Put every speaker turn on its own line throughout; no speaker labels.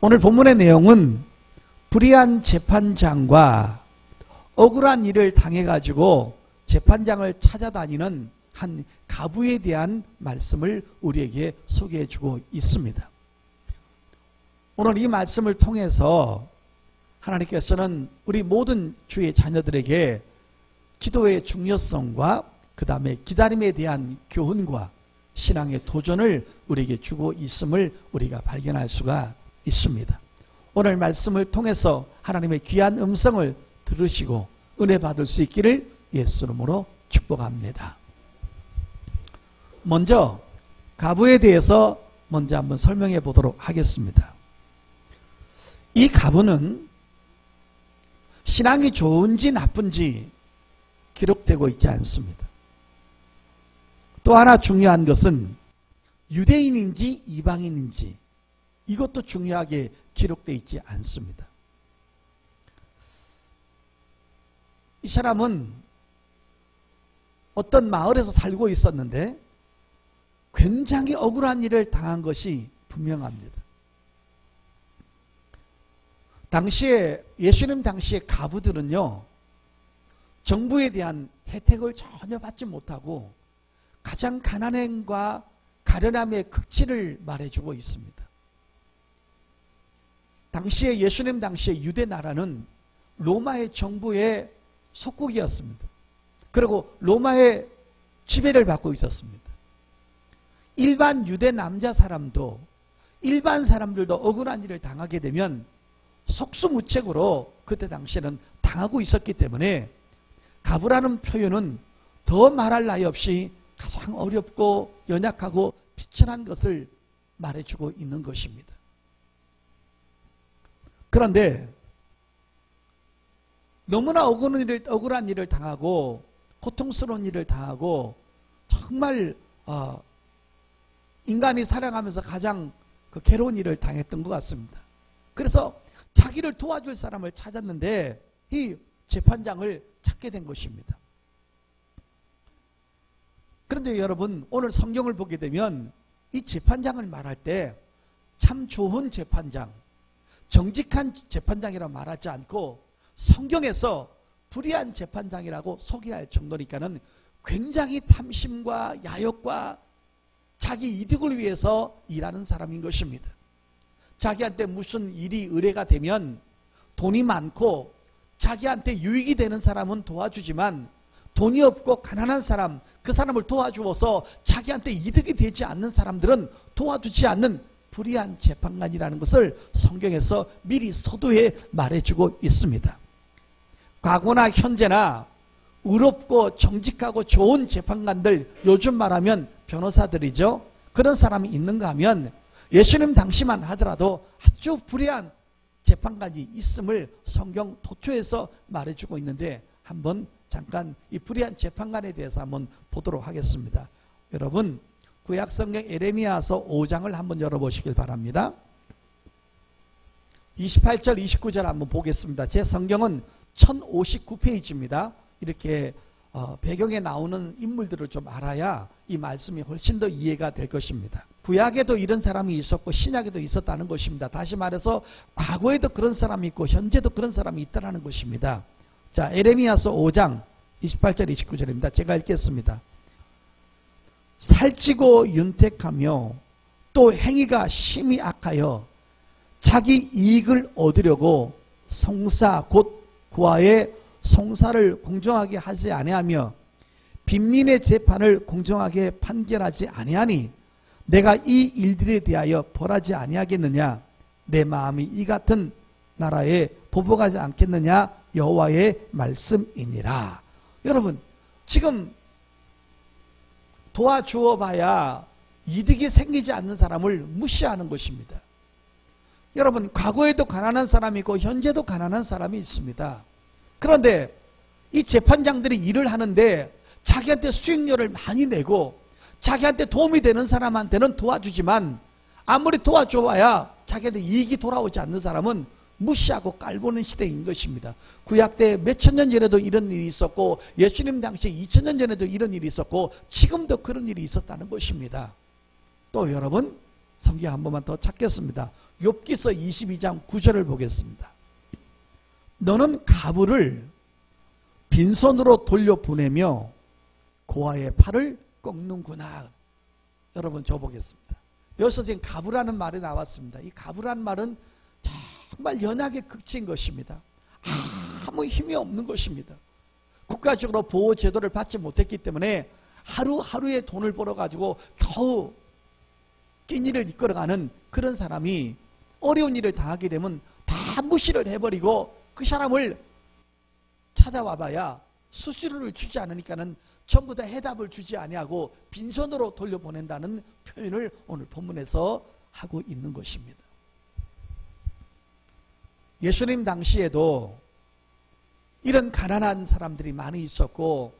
오늘 본문의 내용은 불의한 재판장과 억울한 일을 당해가지고 재판장을 찾아다니는 한 가부에 대한 말씀을 우리에게 소개해주고 있습니다. 오늘 이 말씀을 통해서 하나님께서는 우리 모든 주의 자녀들에게 기도의 중요성과 그 다음에 기다림에 대한 교훈과 신앙의 도전을 우리에게 주고 있음을 우리가 발견할 수가 있습니다. 오늘 말씀을 통해서 하나님의 귀한 음성을 들으시고 은혜 받을 수 있기를 예수 이름으로 축복합니다. 먼저 가부에 대해서 먼저 한번 설명해 보도록 하겠습니다. 이 가부는 신앙이 좋은지 나쁜지 기록되고 있지 않습니다. 또 하나 중요한 것은 유대인인지 이방인인지 이것도 중요하게 기록되어 있지 않습니다. 이 사람은 어떤 마을에서 살고 있었는데 굉장히 억울한 일을 당한 것이 분명합니다. 당시에 예수님 당시에 가부들은요, 정부에 대한 혜택을 전혀 받지 못하고 가장 가난함과 가련함의 극치를 말해주고 있습니다. 당시에 예수님 당시에 유대 나라는 로마의 정부의 속국이었습니다. 그리고 로마의 지배를 받고 있었습니다. 일반 유대 남자 사람도 일반 사람들도 억울한 일을 당하게 되면 속수무책으로 그때 당시에는 당하고 있었기 때문에 가부라는 표현은 더 말할 나위 없이 가장 어렵고 연약하고 비천한 것을 말해주고 있는 것입니다. 그런데 너무나 억울한 일을 당하고 고통스러운 일을 당하고 정말 인간이 살아가면서 가장 괴로운 일을 당했던 것 같습니다. 그래서 자기를 도와줄 사람을 찾았는데 이 재판장을 찾게 된 것입니다. 그런데 여러분, 오늘 성경을 보게 되면 이 재판장을 말할 때 참 좋은 재판장, 정직한 재판장이라고 말하지 않고 성경에서 불의한 재판장이라고 소개할 정도니까는 굉장히 탐심과 야욕과 자기 이득을 위해서 일하는 사람인 것입니다. 자기한테 무슨 일이 의뢰가 되면 돈이 많고 자기한테 유익이 되는 사람은 도와주지만 돈이 없고 가난한 사람, 그 사람을 도와주어서 자기한테 이득이 되지 않는 사람들은 도와주지 않는 불의한 재판관이라는 것을 성경에서 미리 서두에 말해주고 있습니다. 과거나 현재나 의롭고 정직하고 좋은 재판관들, 요즘 말하면 변호사들이죠. 그런 사람이 있는가 하면 예수님 당시만 하더라도 아주 불의한 재판관이 있음을 성경 도초에서 말해주고 있는데 한번 잠깐 이 불의한 재판관에 대해서 한번 보도록 하겠습니다. 여러분, 구약성경 에레미야서 5장을 한번 열어보시길 바랍니다. 28절 29절 한번 보겠습니다. 제 성경은 1059페이지입니다. 이렇게 배경에 나오는 인물들을 좀 알아야 이 말씀이 훨씬 더 이해가 될 것입니다. 구약에도 이런 사람이 있었고 신약에도 있었다는 것입니다. 다시 말해서 과거에도 그런 사람이 있고 현재도 그런 사람이 있다는 것입니다. 자, 에레미야서 5장 28절 29절입니다. 제가 읽겠습니다. 살찌고 윤택하며 또 행위가 심히 악하여 자기 이익을 얻으려고 송사 곧 구하의 송사를 공정하게 하지 아니하며 빈민의 재판을 공정하게 판결하지 아니하니 내가 이 일들에 대하여 벌하지 아니하겠느냐? 내 마음이 이 같은 나라에 보복하지 않겠느냐? 여호와의 말씀이니라. 여러분, 지금 도와주어 봐야 이득이 생기지 않는 사람을 무시하는 것입니다. 여러분, 과거에도 가난한 사람이 있고 현재도 가난한 사람이 있습니다. 그런데 이 재판장들이 일을 하는데 자기한테 수익료를 많이 내고 자기한테 도움이 되는 사람한테는 도와주지만 아무리 도와줘봐야 자기한테 이익이 돌아오지 않는 사람은 무시하고 깔보는 시대인 것입니다. 구약 때 몇천 년 전에도 이런 일이 있었고 예수님 당시에 2000년 전에도 이런 일이 있었고 지금도 그런 일이 있었다는 것입니다. 또 여러분, 성경 한 번만 더 찾겠습니다. 욥기서 22장 9절을 보겠습니다. 너는 가부를 빈손으로 돌려보내며 고아의 팔을 꺾는구나. 여러분 줘보겠습니다. 여기서 지금 가부라는 말이 나왔습니다. 이 가부라는 말은 정말 연약의 극치인 것입니다. 아무 힘이 없는 것입니다. 국가적으로 보호제도를 받지 못했기 때문에 하루하루의 돈을 벌어가지고 겨우 끼니를 이끌어가는 그런 사람이 어려운 일을 당하게 되면 다 무시를 해버리고 그 사람을 찾아와봐야 수수료를 주지 않으니까는 전부 다 해답을 주지 아니하고 빈손으로 돌려보낸다는 표현을 오늘 본문에서 하고 있는 것입니다. 예수님 당시에도 이런 가난한 사람들이 많이 있었고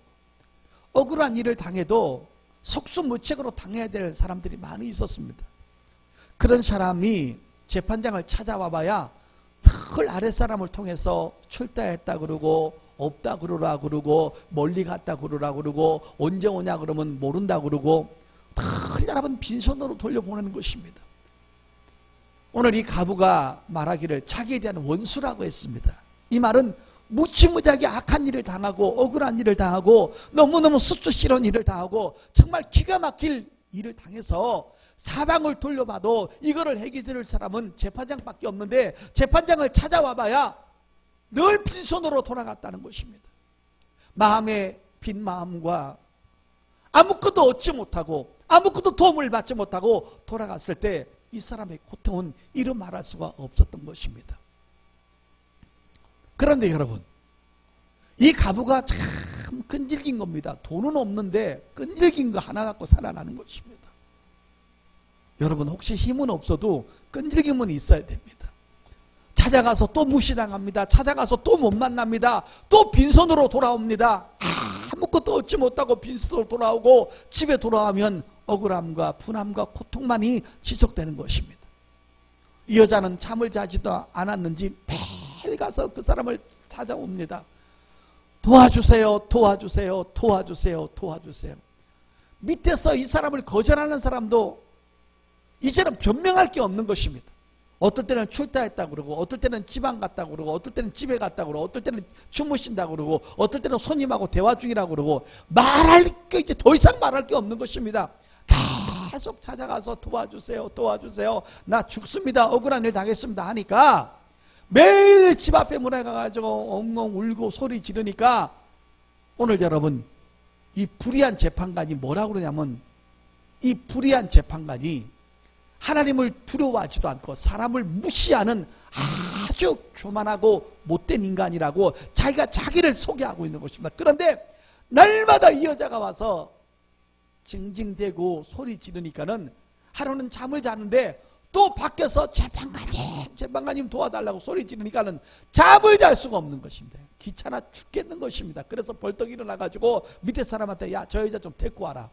억울한 일을 당해도 속수무책으로 당해야 될 사람들이 많이 있었습니다. 그런 사람이 재판장을 찾아와 봐야 늘 아랫사람을 통해서 출타했다 그러고 없다 그러라 그러고 멀리 갔다 그러라 그러고 언제 오냐 그러면 모른다 그러고 늘 여러분 빈손으로 돌려보내는 것입니다. 오늘 이 가부가 말하기를 자기에 대한 원수라고 했습니다. 이 말은 무지무지하게 악한 일을 당하고 억울한 일을 당하고 너무너무 수치스러운 일을 당하고 정말 기가 막힐 일을 당해서 사방을 돌려봐도 이거를 해결될 사람은 재판장밖에 없는데 재판장을 찾아와봐야 늘 빈손으로 돌아갔다는 것입니다. 마음의 빈 마음과 아무것도 얻지 못하고 아무것도 도움을 받지 못하고 돌아갔을 때 이 사람의 고통은 이루 말할 수가 없었던 것입니다. 그런데 여러분, 이 가부가 참 끈질긴 겁니다. 돈은 없는데 끈질긴 거 하나 갖고 살아나는 것입니다. 여러분 혹시 힘은 없어도 끈질김은 있어야 됩니다. 찾아가서 또 무시당합니다. 찾아가서 또 못 만납니다. 또 빈손으로 돌아옵니다. 아무것도 얻지 못하고 빈손으로 돌아오고 집에 돌아오면 억울함과 분함과 고통만이 지속되는 것입니다. 이 여자는 잠을 자지도 않았는지 매일 가서 그 사람을 찾아옵니다. 도와주세요, 도와주세요, 도와주세요, 도와주세요. 밑에서 이 사람을 거절하는 사람도 이제는 변명할 게 없는 것입니다. 어떨 때는 출타했다고 그러고 어떨 때는 지방 갔다고 그러고 어떨 때는 집에 갔다고 그러고 어떨 때는 주무신다고 그러고 어떨 때는 손님하고 대화 중이라고 그러고 말할 게 이제 더 이상 말할 게 없는 것입니다. 계속 찾아가서 도와주세요, 도와주세요. 나 죽습니다. 억울한 일 당했습니다 하니까 매일 집 앞에 문에 가가지고 엉엉 울고 소리 지르니까 오늘 여러분 이 불의한 재판관이 뭐라고 그러냐면 이 불의한 재판관이 하나님을 두려워하지도 않고 사람을 무시하는 아주 교만하고 못된 인간이라고 자기가 자기를 소개하고 있는 것입니다. 그런데 날마다 이 여자가 와서 징징대고 소리 지르니까는 하루는 잠을 자는데 또 밖에서 재판관님 도와달라고 소리 지르니까는 잠을 잘 수가 없는 것입니다. 귀찮아 죽겠는 것입니다. 그래서 벌떡 일어나가지고 밑에 사람한테 야, 저 여자 좀 데리고 와라.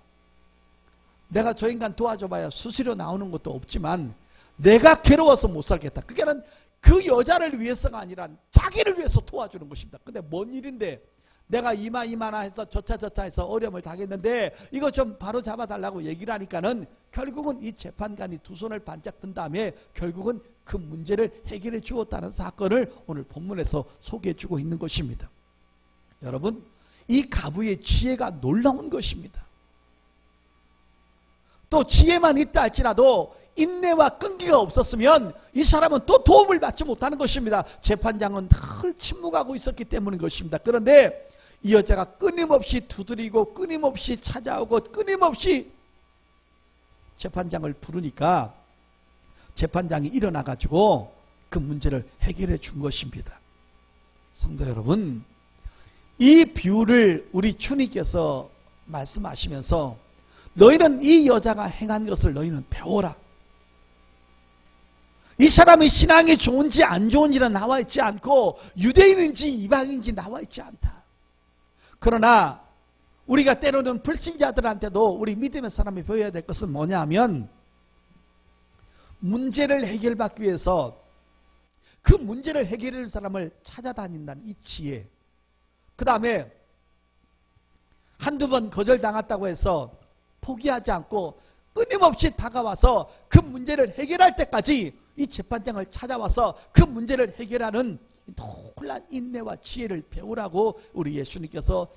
내가 저 인간 도와줘봐야 수수료 나오는 것도 없지만 내가 괴로워서 못 살겠다. 그게는 그 여자를 위해서가 아니라 자기를 위해서 도와주는 것입니다. 근데 뭔 일인데 내가 이마나 해서 저차 해서 어려움을 당했는데 이거 좀 바로 잡아달라고 얘기를 하니까는 결국은 이 재판관이 두 손을 반짝 든 다음에 결국은 그 문제를 해결해 주었다는 사건을 오늘 본문에서 소개해 주고 있는 것입니다. 여러분, 이 가부의 지혜가 놀라운 것입니다. 또 지혜만 있다 할지라도 인내와 끈기가 없었으면 이 사람은 또 도움을 받지 못하는 것입니다. 재판장은 늘 침묵하고 있었기 때문인 것입니다. 그런데 이 여자가 끊임없이 두드리고 끊임없이 찾아오고 끊임없이 재판장을 부르니까 재판장이 일어나가지고 그 문제를 해결해 준 것입니다. 성도 여러분, 이 비유를 우리 주님께서 말씀하시면서 너희는 이 여자가 행한 것을 너희는 배워라. 이 사람의 신앙이 좋은지 안 좋은지는 나와 있지 않고 유대인인지 이방인인지 나와 있지 않다. 그러나 우리가 때로는 불신자들한테도 우리 믿음의 사람이 보여야 될 것은 뭐냐 하면 문제를 해결받기 위해서 그 문제를 해결할 사람을 찾아다닌다는 이 지혜, 그 다음에 한두 번 거절당했다고 해서 포기하지 않고 끊임없이 다가와서 그 문제를 해결할 때까지 이 재판장을 찾아와서 그 문제를 해결하는 놀란 인내와 지혜를 배우라고 우리 예수님께서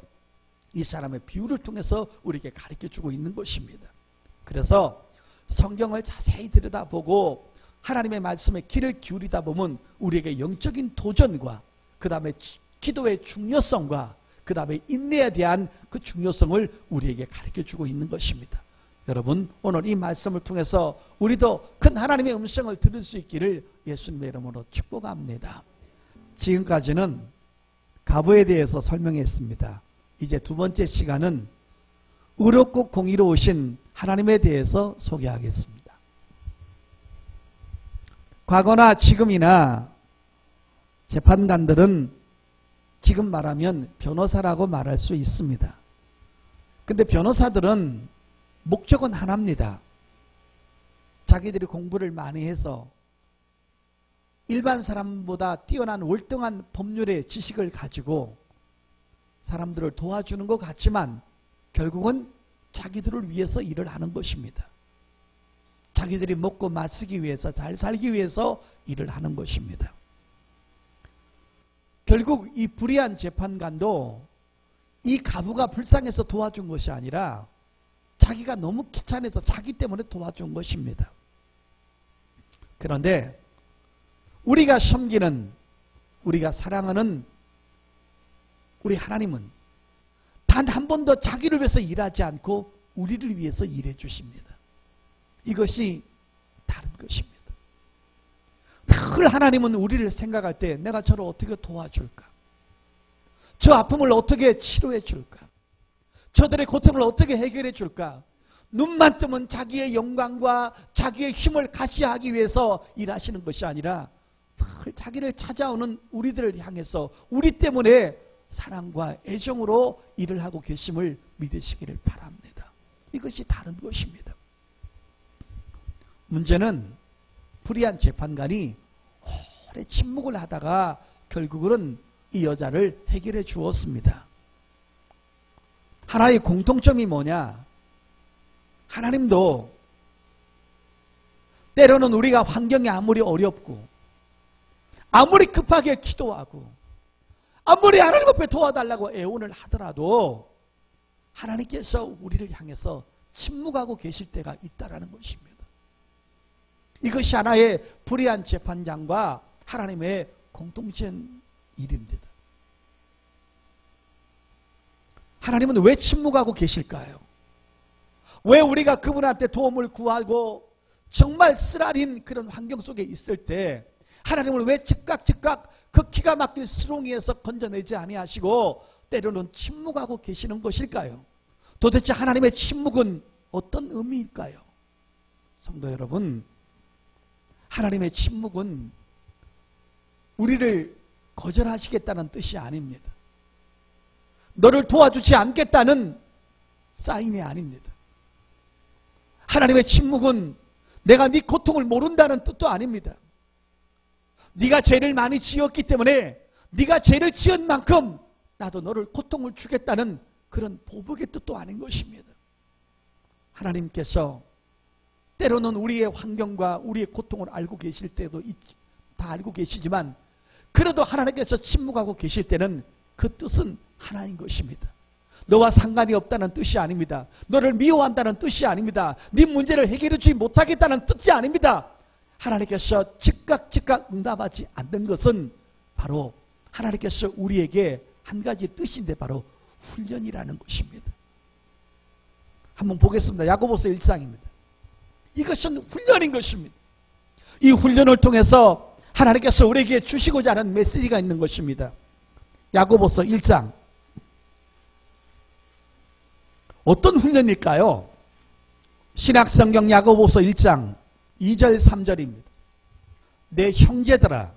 이 사람의 비유를 통해서 우리에게 가르쳐주고 있는 것입니다. 그래서 성경을 자세히 들여다보고 하나님의 말씀에 귀를 기울이다 보면 우리에게 영적인 도전과 그 다음에 기도의 중요성과 그 다음에 인내에 대한 그 중요성을 우리에게 가르쳐주고 있는 것입니다. 여러분, 오늘 이 말씀을 통해서 우리도 큰 하나님의 음성을 들을 수 있기를 예수님의 이름으로 축복합니다. 지금까지는 가부에 대해서 설명했습니다. 이제 두 번째 시간은 의롭고 공의로우신 하나님에 대해서 소개하겠습니다. 과거나 지금이나 재판관들은 지금 말하면 변호사라고 말할 수 있습니다. 근데 변호사들은 목적은 하나입니다. 자기들이 공부를 많이 해서 일반 사람보다 뛰어난 월등한 법률의 지식을 가지고 사람들을 도와주는 것 같지만 결국은 자기들을 위해서 일을 하는 것입니다. 자기들이 먹고 마시기 위해서, 잘 살기 위해서 일을 하는 것입니다. 결국 이 불의한 재판관도 이 가부가 불쌍해서 도와준 것이 아니라 자기가 너무 귀찮아서 자기 때문에 도와준 것입니다. 그런데 우리가 섬기는, 우리가 사랑하는 우리 하나님은 단 한 번도 자기를 위해서 일하지 않고 우리를 위해서 일해 주십니다. 이것이 다른 것입니다. 늘 하나님은 우리를 생각할 때 내가 저를 어떻게 도와줄까? 저 아픔을 어떻게 치료해 줄까? 저들의 고통을 어떻게 해결해 줄까? 눈만 뜨면 자기의 영광과 자기의 힘을 가시하기 위해서 일하시는 것이 아니라 늘 자기를 찾아오는 우리들을 향해서 우리 때문에 사랑과 애정으로 일을 하고 계심을 믿으시기를 바랍니다. 이것이 다른 것입니다. 문제는 불의한 재판관이 오래 침묵을 하다가 결국은 이 여자를 해결해 주었습니다. 하나의 공통점이 뭐냐? 하나님도 때로는 우리가 환경이 아무리 어렵고 아무리 급하게 기도하고 아무리 하나님 앞에 도와달라고 애원을 하더라도 하나님께서 우리를 향해서 침묵하고 계실 때가 있다라는 것입니다. 이것이 하나의 불의한 재판장과 하나님의 공통된 일입니다. 하나님은 왜 침묵하고 계실까요? 왜 우리가 그분한테 도움을 구하고 정말 쓰라린 그런 환경 속에 있을 때 하나님을 왜 즉각 그 기가 막힐 수렁이에서 건져내지 아니하시고 때로는 침묵하고 계시는 것일까요? 도대체 하나님의 침묵은 어떤 의미일까요? 성도 여러분, 하나님의 침묵은 우리를 거절하시겠다는 뜻이 아닙니다. 너를 도와주지 않겠다는 사인이 아닙니다. 하나님의 침묵은 내가 네 고통을 모른다는 뜻도 아닙니다. 네가 죄를 많이 지었기 때문에 네가 죄를 지은 만큼 나도 너를 고통을 주겠다는 그런 보복의 뜻도 아닌 것입니다. 하나님께서 때로는 우리의 환경과 우리의 고통을 알고 계실 때도 다 알고 계시지만 그래도 하나님께서 침묵하고 계실 때는 그 뜻은 하나인 것입니다. 너와 상관이 없다는 뜻이 아닙니다. 너를 미워한다는 뜻이 아닙니다. 네 문제를 해결해 주지 못하겠다는 뜻이 아닙니다. 하나님께서 즉각 응답하지 않는 것은 바로 하나님께서 우리에게 한 가지 뜻인데 바로 훈련이라는 것입니다. 한번 보겠습니다. 야고보서 1장입니다. 이것은 훈련인 것입니다. 이 훈련을 통해서 하나님께서 우리에게 주시고자 하는 메시지가 있는 것입니다. 야고보서 1장. 어떤 훈련일까요? 신약성경 야고보서 1장 2절 3절입니다. 내 형제들아,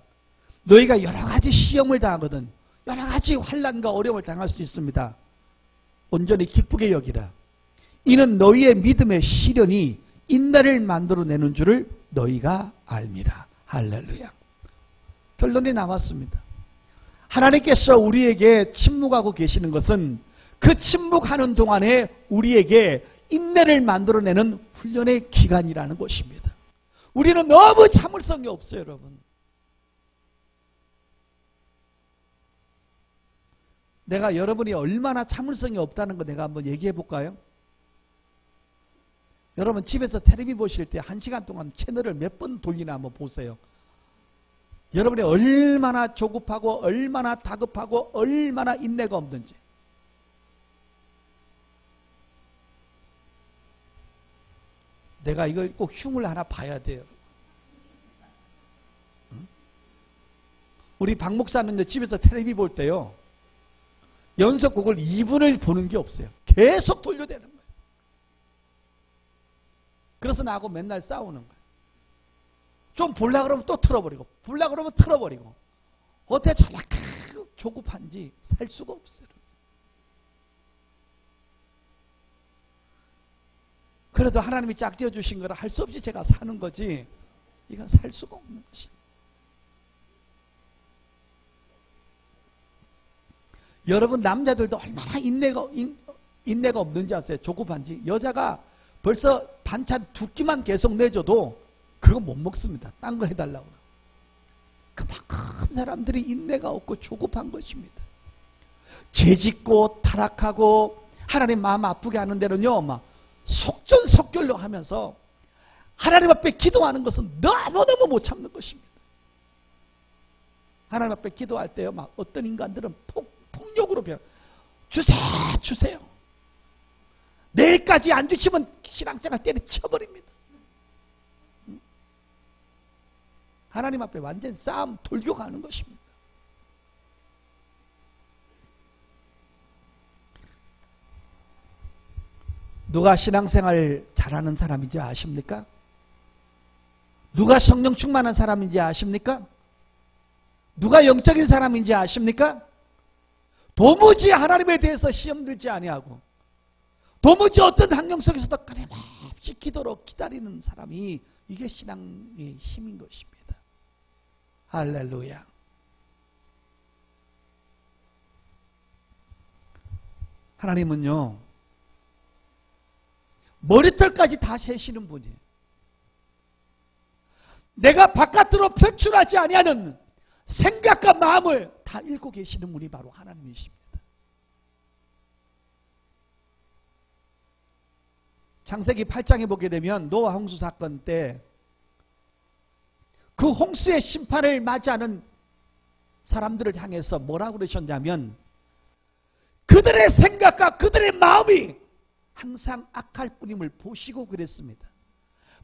너희가 여러 가지 시험을 당하거든 여러 가지 환난과 어려움을 당할 수 있습니다. 온전히 기쁘게 여기라. 이는 너희의 믿음의 시련이 인내를 만들어내는 줄을 너희가 알미라. 할렐루야. 결론이 나왔습니다. 하나님께서 우리에게 침묵하고 계시는 것은 그 침묵하는 동안에 우리에게 인내를 만들어내는 훈련의 기간이라는 것입니다. 우리는 너무 참을성이 없어요, 여러분. 내가 여러분이 얼마나 참을성이 없다는 거 내가 한번 얘기해 볼까요? 여러분 집에서 텔레비 보실 때 1시간 동안 채널을 몇 번 돌리나 한번 보세요. 여러분이 얼마나 조급하고 얼마나 다급하고 얼마나 인내가 없는지. 내가 이걸 꼭 흉을 하나 봐야 돼요. 우리 박 목사는 집에서 텔레비 볼 때요, 연속곡을 2분을 보는 게 없어요. 계속 돌려대는 거예요. 그래서 나하고 맨날 싸우는 거예요. 좀 보려고 그러면 또 틀어버리고, 보려고 그러면 틀어버리고. 어떻게 저렇게 조급한지 살 수가 없어요. 그래도 하나님이 짝지어 주신 거라 할 수 없이 제가 사는 거지, 이건 살 수가 없는 것입니다. 여러분 남자들도 얼마나 인내가 없는지 아세요? 조급한지. 여자가 벌써 반찬 2끼만 계속 내줘도 그거 못 먹습니다. 딴 거 해달라고. 그만큼 사람들이 인내가 없고 조급한 것입니다. 죄짓고 타락하고 하나님 마음 아프게 하는 데는요, 막 속전속결로 하면서 하나님 앞에 기도하는 것은 너무너무 못 참는 것입니다. 하나님 앞에 기도할 때요, 막 어떤 인간들은 폭력으로 주세요. 내일까지 안 주시면 신앙생활 때려쳐버립니다. 하나님 앞에 완전 싸움 돌겨가는 것입니다. 누가 신앙생활 잘하는 사람인지 아십니까? 누가 성령 충만한 사람인지 아십니까? 누가 영적인 사람인지 아십니까? 도무지 하나님에 대해서 시험 들지 아니하고 도무지 어떤 환경 속에서도 끊임없이 기도로 기다리는 사람이, 이게 신앙의 힘인 것입니다. 할렐루야. 하나님은요, 머리털까지 다 세시는 분이에요. 내가 바깥으로 표출하지 아니하는 생각과 마음을 다 읽고 계시는 분이 바로 하나님이십니다. 창세기 8장에 보게 되면 노아 홍수 사건 때 그 홍수의 심판을 맞이하는 사람들을 향해서 뭐라고 그러셨냐면, 그들의 생각과 그들의 마음이 항상 악할 뿐임을 보시고 그랬습니다.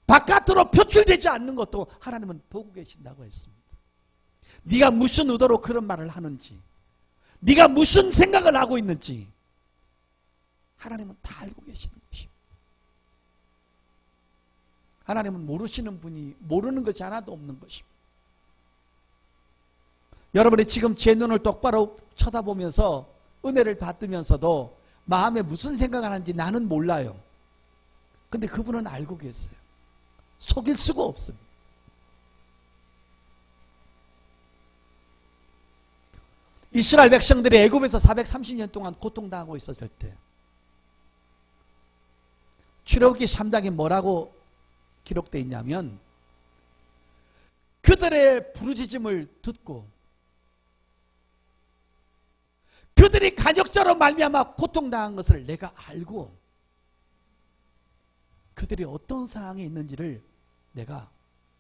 바깥으로 표출되지 않는 것도 하나님은 보고 계신다고 했습니다. 네가 무슨 의도로 그런 말을 하는지, 네가 무슨 생각을 하고 있는지 하나님은 다 알고 계시는 것입니다. 하나님은 모르시는 분이, 모르는 것이 하나도 없는 것입니다. 여러분이 지금 제 눈을 똑바로 쳐다보면서 은혜를 받으면서도 마음에 무슨 생각을 하는지 나는 몰라요. 근데 그분은 알고 계세요. 속일 수가 없습니다. 이스라엘 백성들이 애굽에서 430년 동안 고통당하고 있었을 때 출애굽기 3장에 뭐라고 기록되어 있냐면, 그들의 부르짖음을 듣고 그들이 간역자로 말미암아 고통당한 것을 내가 알고 그들이 어떤 상황에 있는지를 내가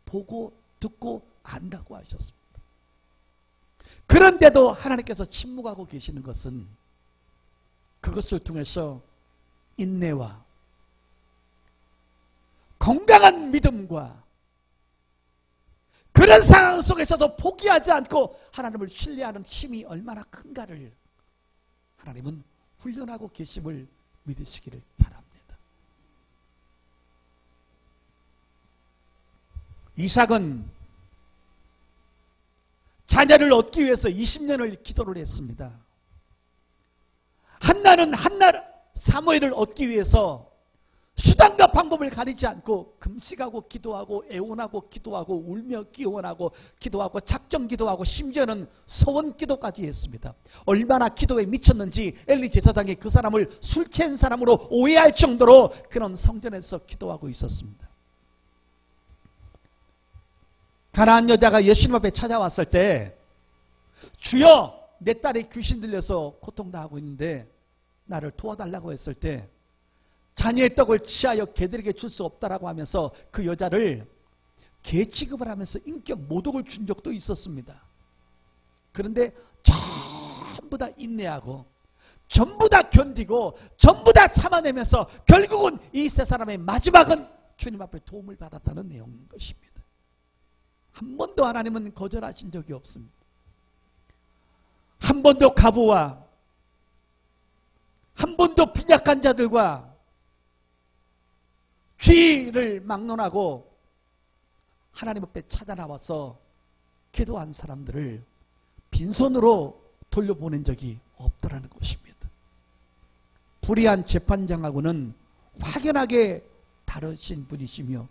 보고 듣고 안다고 하셨습니다. 그런데도 하나님께서 침묵하고 계시는 것은 그것을 통해서 인내와 건강한 믿음과 그런 상황 속에서도 포기하지 않고 하나님을 신뢰하는 힘이 얼마나 큰가를 하나님은 훈련하고 계심을 믿으시기를 바랍니다. 이삭은 자녀를 얻기 위해서 20년을 기도를 했습니다. 한나는 사무엘을 얻기 위해서 수단과 방법을 가리지 않고 금식하고 기도하고 애원하고 기도하고 울며 기원하고 기도하고 작정 기도하고 심지어는 서원 기도까지 했습니다. 얼마나 기도에 미쳤는지 엘리 제사장이 그 사람을 술 취한 사람으로 오해할 정도로 그는 성전에서 기도하고 있었습니다. 가나안 여자가 예수님 앞에 찾아왔을 때 주여 내 딸이 귀신 들려서 고통당하고 있는데 나를 도와달라고 했을 때 자녀의 떡을 취하여 개들에게 줄 수 없다라고 하면서 그 여자를 개 취급을 하면서 인격 모독을 준 적도 있었습니다. 그런데 전부 다 인내하고 전부 다 견디고 전부 다 참아내면서 결국은 이 세 사람의 마지막은 주님 앞에 도움을 받았다는 내용인 것입니다. 한 번도 하나님은 거절하신 적이 없습니다. 한 번도 과부와 한 번도 빈약한 자들과 죄를 막론하고 하나님 앞에 찾아 나와서 기도한 사람들을 빈손으로 돌려보낸 적이 없더라는 것입니다. 불의한 재판장하고는 확연하게 다르신 분이시며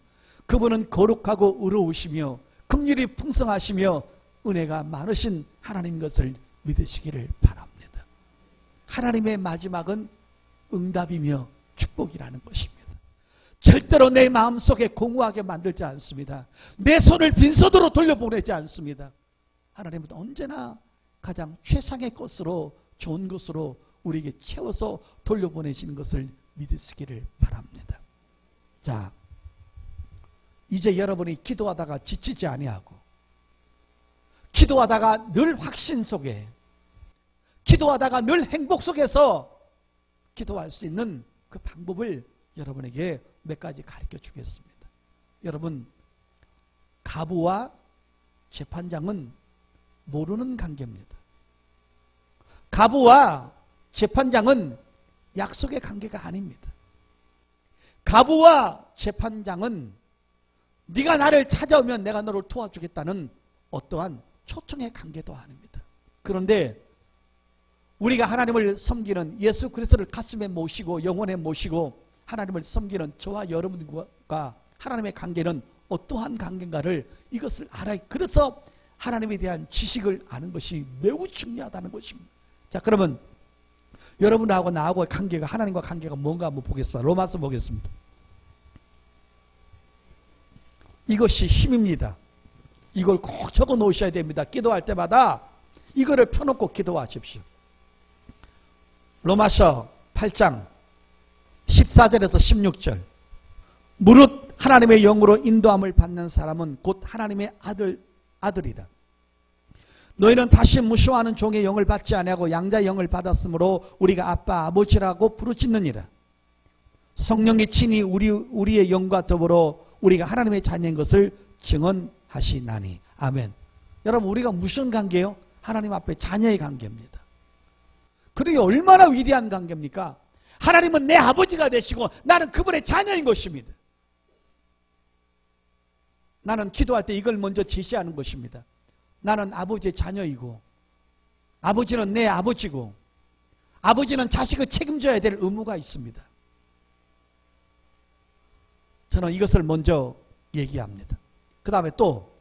그분은 거룩하고 의로우시며 긍휼이 풍성하시며 은혜가 많으신 하나님 것을 믿으시기를 바랍니다. 하나님의 마지막은 응답이며 축복이라는 것입니다. 절대로 내 마음속에 공허하게 만들지 않습니다. 내 손을 빈손으로 돌려보내지 않습니다. 하나님은 언제나 가장 최상의 것으로 좋은 것으로 우리에게 채워서 돌려보내시는 것을 믿으시기를 바랍니다. 자, 이제 여러분이 기도하다가 지치지 아니하고 기도하다가 늘 확신 속에 기도하다가 늘 행복 속에서 기도할 수 있는 그 방법을 여러분에게 몇 가지 가르쳐 주겠습니다. 여러분, 가부와 재판장은 모르는 관계입니다. 가부와 재판장은 약속의 관계가 아닙니다. 가부와 재판장은 네가 나를 찾아오면 내가 너를 도와주겠다는 어떠한 초청의 관계도 아닙니다. 그런데 우리가 하나님을 섬기는 예수 그리스도를 가슴에 모시고 영혼에 모시고 하나님을 섬기는 저와 여러분과 하나님의 관계는 어떠한 관계인가를 이것을 알아야, 그래서 하나님에 대한 지식을 아는 것이 매우 중요하다는 것입니다. 자, 그러면 여러분하고 나하고의 관계가, 하나님과 관계가 뭔가 한번 보겠습니다. 로마서 보겠습니다. 이것이 힘입니다. 이걸 꼭 적어 놓으셔야 됩니다. 기도할 때마다 이거를 펴놓고 기도하십시오. 로마서 8장 14절에서 16절. 무릇 하나님의 영으로 인도함을 받는 사람은 곧 하나님의 아들이라. 너희는 다시 무시하는 종의 영을 받지 아니하고 양자의 영을 받았으므로 우리가 아빠 아버지라고 부르짖느니라. 성령이 친히 우리의 영과 더불어 우리가 하나님의 자녀인 것을 증언하시나니. 아멘. 여러분, 우리가 무슨 관계요? 하나님 앞에 자녀의 관계입니다. 그러게 얼마나 위대한 관계입니까? 하나님은 내 아버지가 되시고 나는 그분의 자녀인 것입니다. 나는 기도할 때 이걸 먼저 제시하는 것입니다. 나는 아버지의 자녀이고 아버지는 내 아버지고 아버지는 자식을 책임져야 될 의무가 있습니다. 저는 이것을 먼저 얘기합니다. 그 다음에 또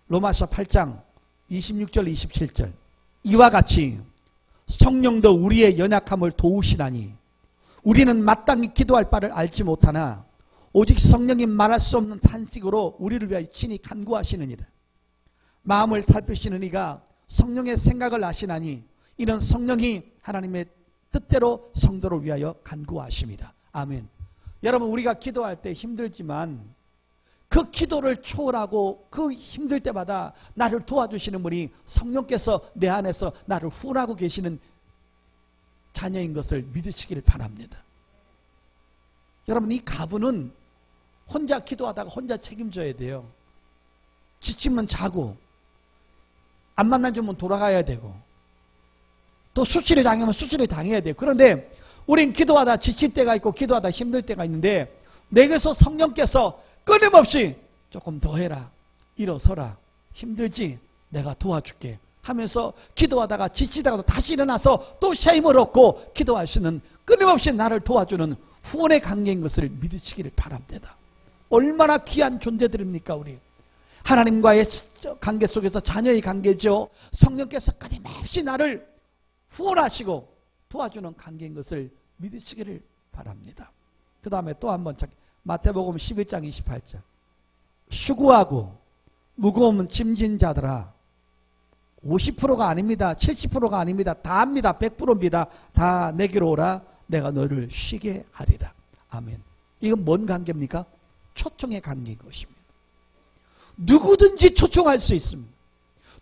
로마서 8장 26절 27절. 이와 같이 성령도 우리의 연약함을 도우시나니 우리는 마땅히 기도할 바를 알지 못하나 오직 성령이 말할 수 없는 탄식으로 우리를 위하여 친히 간구하시느니라. 마음을 살피시는 이가 성령의 생각을 아시나니 이는 성령이 하나님의 뜻대로 성도를 위하여 간구하심이라. 아멘. 여러분, 우리가 기도할 때 힘들지만 그 기도를 초월하고 그 힘들 때마다 나를 도와주시는 분이 성령께서 내 안에서 나를 후원하고 계시는 자녀인 것을 믿으시기를 바랍니다. 여러분, 이 가부는 혼자 기도하다가 혼자 책임져야 돼요. 지치면 자고 안 만나주면 돌아가야 되고 또 수치를 당하면 수치를 당해야 돼요. 그런데 우린 기도하다 지칠 때가 있고 기도하다 힘들 때가 있는데 내게서 성령께서 끊임없이 조금 더 해라, 일어서라, 힘들지? 내가 도와줄게 하면서 기도하다가 지치다가도 다시 일어나서 또 힘을 얻고 기도할 수 있는, 끊임없이 나를 도와주는 후원의 관계인 것을 믿으시기를 바랍니다. 얼마나 귀한 존재들입니까? 우리 하나님과의 관계 속에서 자녀의 관계죠. 성령께서 끊임없이 나를 후원하시고 도와주는 관계인 것을 믿으시기를 바랍니다. 그 다음에 또 한번 마태복음 11장 28절. 수고하고 무거운 짐진 자들아, 50%가 아닙니다. 70%가 아닙니다. 다 합니다. 100%입니다. 다 내게로 오라. 내가 너를 쉬게 하리라. 아멘. 이건 뭔 관계입니까? 초청의 관계인 것입니다. 누구든지 초청할 수 있습니다.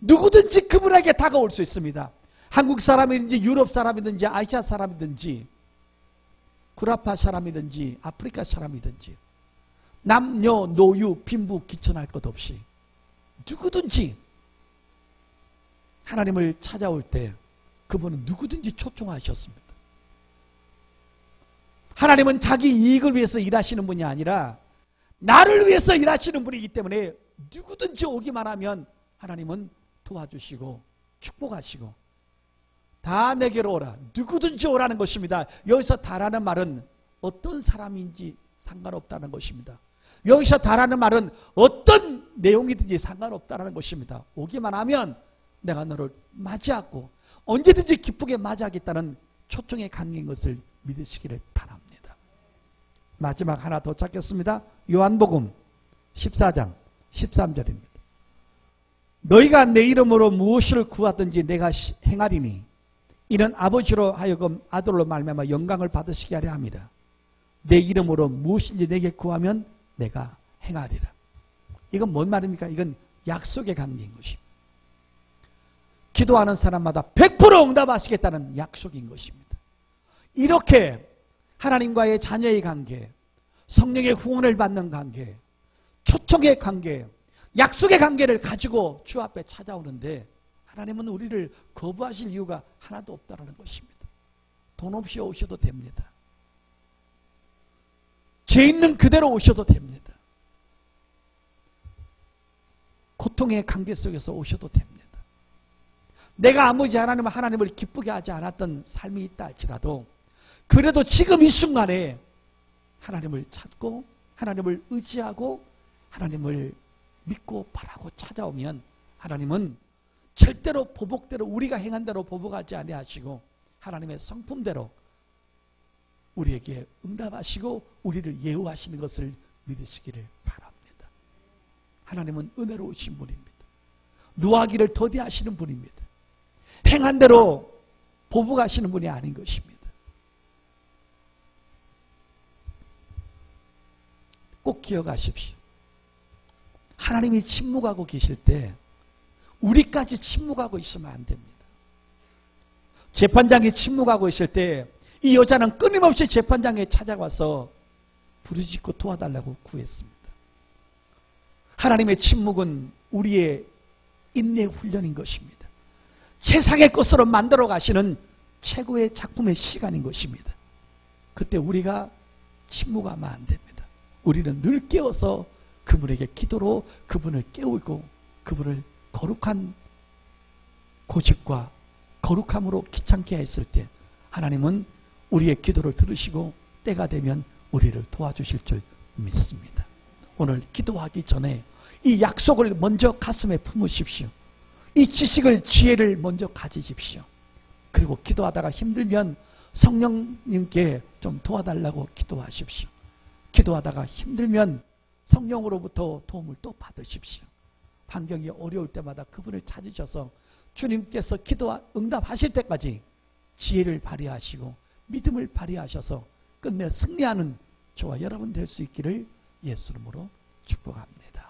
누구든지 그분에게 다가올 수 있습니다. 한국 사람이든지 유럽 사람이든지 아시아 사람이든지 구라파 사람이든지 아프리카 사람이든지 남녀 노유 빈부 귀천할 것 없이 누구든지 하나님을 찾아올 때 그분은 누구든지 초청하셨습니다. 하나님은 자기 이익을 위해서 일하시는 분이 아니라 나를 위해서 일하시는 분이기 때문에 누구든지 오기만 하면 하나님은 도와주시고 축복하시고 다 내게로 오라. 누구든지 오라는 것입니다. 여기서 다라는 말은 어떤 사람인지 상관없다는 것입니다. 여기서 다라는 말은 어떤 내용이든지 상관없다는 것입니다. 오기만 하면 내가 너를 맞이하고 언제든지 기쁘게 맞이하겠다는 초청의 관계인 것을 믿으시기를 바랍니다. 마지막 하나 더 찾겠습니다. 요한복음 14장 13절입니다. 너희가 내 이름으로 무엇을 구하든지 내가 행하리니 이는 아버지로 하여금 아들로 말미암아 영광을 받으시게 하려 함이라. 내 이름으로 무엇인지 내게 구하면 내가 행하리라. 이건 뭔 말입니까? 이건 약속의 관계인 것입니다. 기도하는 사람마다 100% 응답하시겠다는 약속인 것입니다. 이렇게 하나님과의 자녀의 관계, 성령의 후원을 받는 관계, 초청의 관계, 약속의 관계를 가지고 주 앞에 찾아오는데 하나님은 우리를 거부하실 이유가 하나도 없다는 것입니다. 돈 없이 오셔도 됩니다. 죄 있는 그대로 오셔도 됩니다. 고통의 관계 속에서 오셔도 됩니다. 내가 아무지 않으면 하나님을 기쁘게 하지 않았던 삶이 있다 할지라도 그래도 지금 이 순간에 하나님을 찾고 하나님을 의지하고 하나님을 믿고 바라고 찾아오면 하나님은 절대로 보복대로 우리가 행한 대로 보복하지 아니하시고 하나님의 성품대로 우리에게 응답하시고 우리를 예우하시는 것을 믿으시기를 바랍니다. 하나님은 은혜로우신 분입니다. 노하기를 더디하시는 분입니다. 행한 대로 보복하시는 분이 아닌 것입니다. 꼭 기억하십시오. 하나님이 침묵하고 계실 때 우리까지 침묵하고 있으면 안 됩니다. 재판장이 침묵하고 있을 때 이 여자는 끊임없이 재판장에 찾아와서 부르짖고 도와달라고 구했습니다. 하나님의 침묵은 우리의 인내 훈련인 것입니다. 세상의 것으로 만들어 가시는 최고의 작품의 시간인 것입니다. 그때 우리가 침묵하면 안 됩니다. 우리는 늘 깨어서 그분에게 기도로 그분을 깨우고 그분을 거룩한 고집과 거룩함으로 귀찮게 했을 때 하나님은 우리의 기도를 들으시고 때가 되면 우리를 도와주실 줄 믿습니다. 오늘 기도하기 전에 이 약속을 먼저 가슴에 품으십시오. 이 지식을 지혜를 먼저 가지십시오. 그리고 기도하다가 힘들면 성령님께 좀 도와달라고 기도하십시오. 기도하다가 힘들면 성령으로부터 도움을 또 받으십시오. 환경이 어려울 때마다 그분을 찾으셔서 주님께서 기도와 응답하실 때까지 지혜를 발휘하시고 믿음을 발휘하셔서 끝내 승리하는 저와 여러분 될 수 있기를 예수 이름으로 축복합니다.